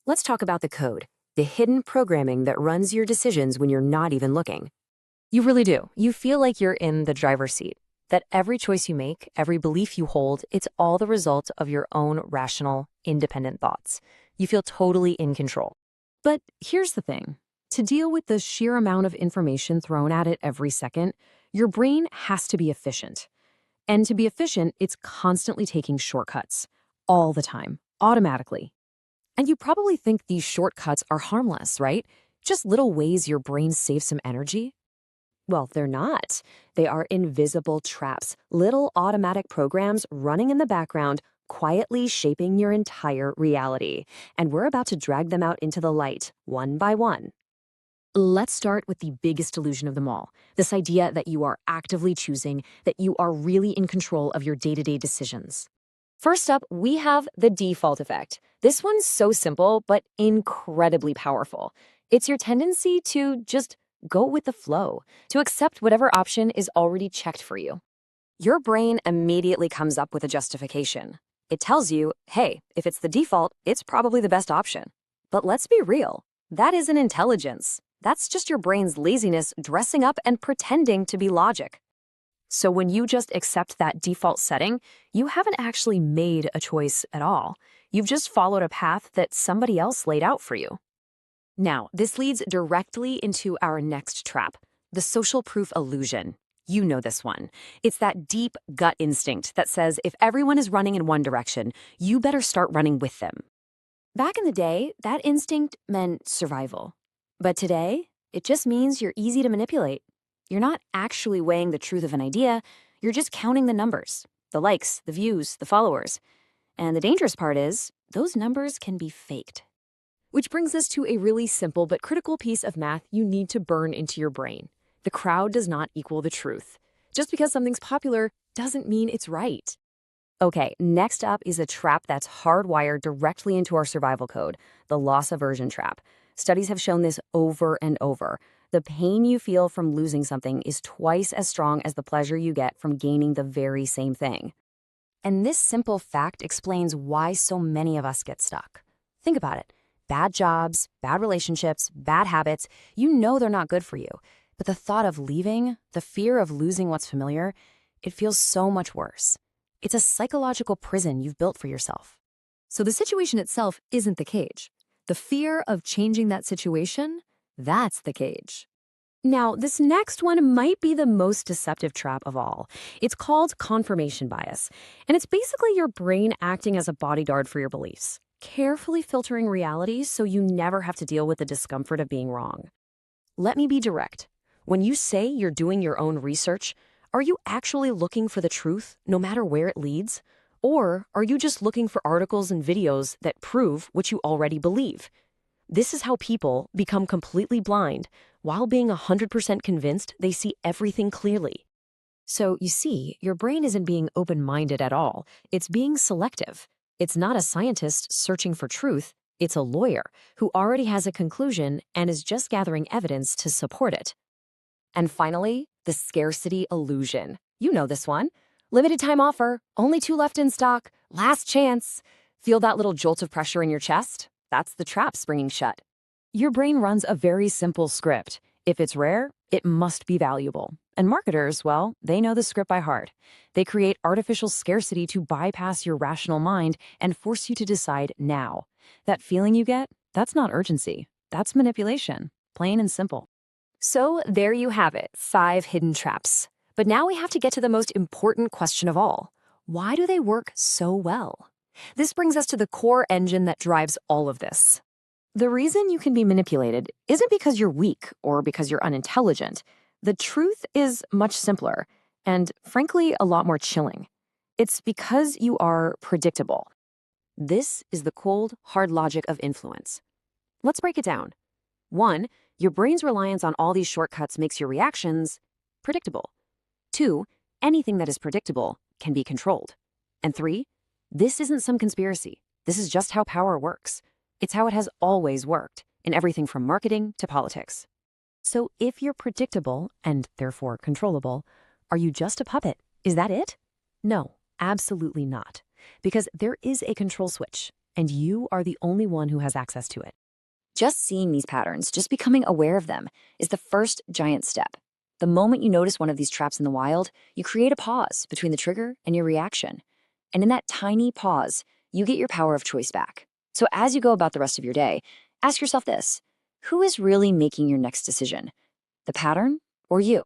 Let's talk about the code, the hidden programming that runs your decisions when you're not even looking. You really do. You feel like you're in the driver's seat, that every choice you make, every belief you hold, it's all the result of your own rational, independent thoughts. You feel totally in control. But here's the thing. To deal with the sheer amount of information thrown at it every second, your brain has to be efficient. And to be efficient, it's constantly taking shortcuts, all the time, automatically. And you probably think these shortcuts are harmless, right? Just little ways your brain saves some energy. Well, they're not. They are invisible traps, little automatic programs running in the background, quietly shaping your entire reality. And we're about to drag them out into the light, one by one. Let's start with the biggest illusion of them all, this idea that you are actively choosing, that you are really in control of your day-to-day decisions. First up, we have the default effect. This one's so simple, but incredibly powerful. It's your tendency to just go with the flow, to accept whatever option is already checked for you. Your brain immediately comes up with a justification. It tells you, hey, if it's the default, it's probably the best option. But let's be real, that isn't intelligence. That's just your brain's laziness dressing up and pretending to be logic. So when you just accept that default setting, you haven't actually made a choice at all. You've just followed a path that somebody else laid out for you. Now, this leads directly into our next trap, the social proof illusion. You know this one. It's that deep gut instinct that says if everyone is running in one direction, you better start running with them. Back in the day, that instinct meant survival. But today, it just means you're easy to manipulate. You're not actually weighing the truth of an idea, you're just counting the numbers, the likes, the views, the followers. And the dangerous part is, those numbers can be faked. Which brings us to a really simple but critical piece of math you need to burn into your brain. The crowd does not equal the truth. Just because something's popular doesn't mean it's right. Okay, next up is a trap that's hardwired directly into our survival code, the loss aversion trap. Studies have shown this over and over. The pain you feel from losing something is twice as strong as the pleasure you get from gaining the very same thing. And this simple fact explains why so many of us get stuck. Think about it. Bad jobs, bad relationships, bad habits, you know they're not good for you. But the thought of leaving, the fear of losing what's familiar, it feels so much worse. It's a psychological prison you've built for yourself. So the situation itself isn't the cage. The fear of changing that situation, that's the cage. Now, this next one might be the most deceptive trap of all. It's called confirmation bias, and it's basically your brain acting as a bodyguard for your beliefs, carefully filtering reality so you never have to deal with the discomfort of being wrong. Let me be direct. When you say you're doing your own research, are you actually looking for the truth, no matter where it leads? Or are you just looking for articles and videos that prove what you already believe? This is how people become completely blind while being 100% convinced they see everything clearly. So you see, your brain isn't being open-minded at all. It's being selective. It's not a scientist searching for truth. It's a lawyer who already has a conclusion and is just gathering evidence to support it. And finally, the scarcity illusion. You know this one. Limited time offer, only 2 left in stock, last chance. Feel that little jolt of pressure in your chest? That's the trap springing shut. Your brain runs a very simple script. If it's rare, it must be valuable. And marketers, well, they know the script by heart. They create artificial scarcity to bypass your rational mind and force you to decide now. That feeling you get, that's not urgency. That's manipulation, plain and simple. So there you have it, 5 hidden traps. But now we have to get to the most important question of all. Why do they work so well? This brings us to the core engine that drives all of this. The reason you can be manipulated isn't because you're weak or because you're unintelligent. The truth is much simpler and, frankly, a lot more chilling. It's because you are predictable. This is the cold, hard logic of influence. Let's break it down. 1, your brain's reliance on all these shortcuts makes your reactions predictable. 2, anything that is predictable can be controlled. And 3, this isn't some conspiracy. This is just how power works. It's how it has always worked, in everything from marketing to politics. So if you're predictable, and therefore controllable, are you just a puppet? Is that it? No, absolutely not. Because there is a control switch, and you are the only one who has access to it. Just seeing these patterns, just becoming aware of them, is the first giant step. The moment you notice one of these traps in the wild, you create a pause between the trigger and your reaction. And in that tiny pause, you get your power of choice back. So as you go about the rest of your day, ask yourself this: who is really making your next decision? The pattern or you?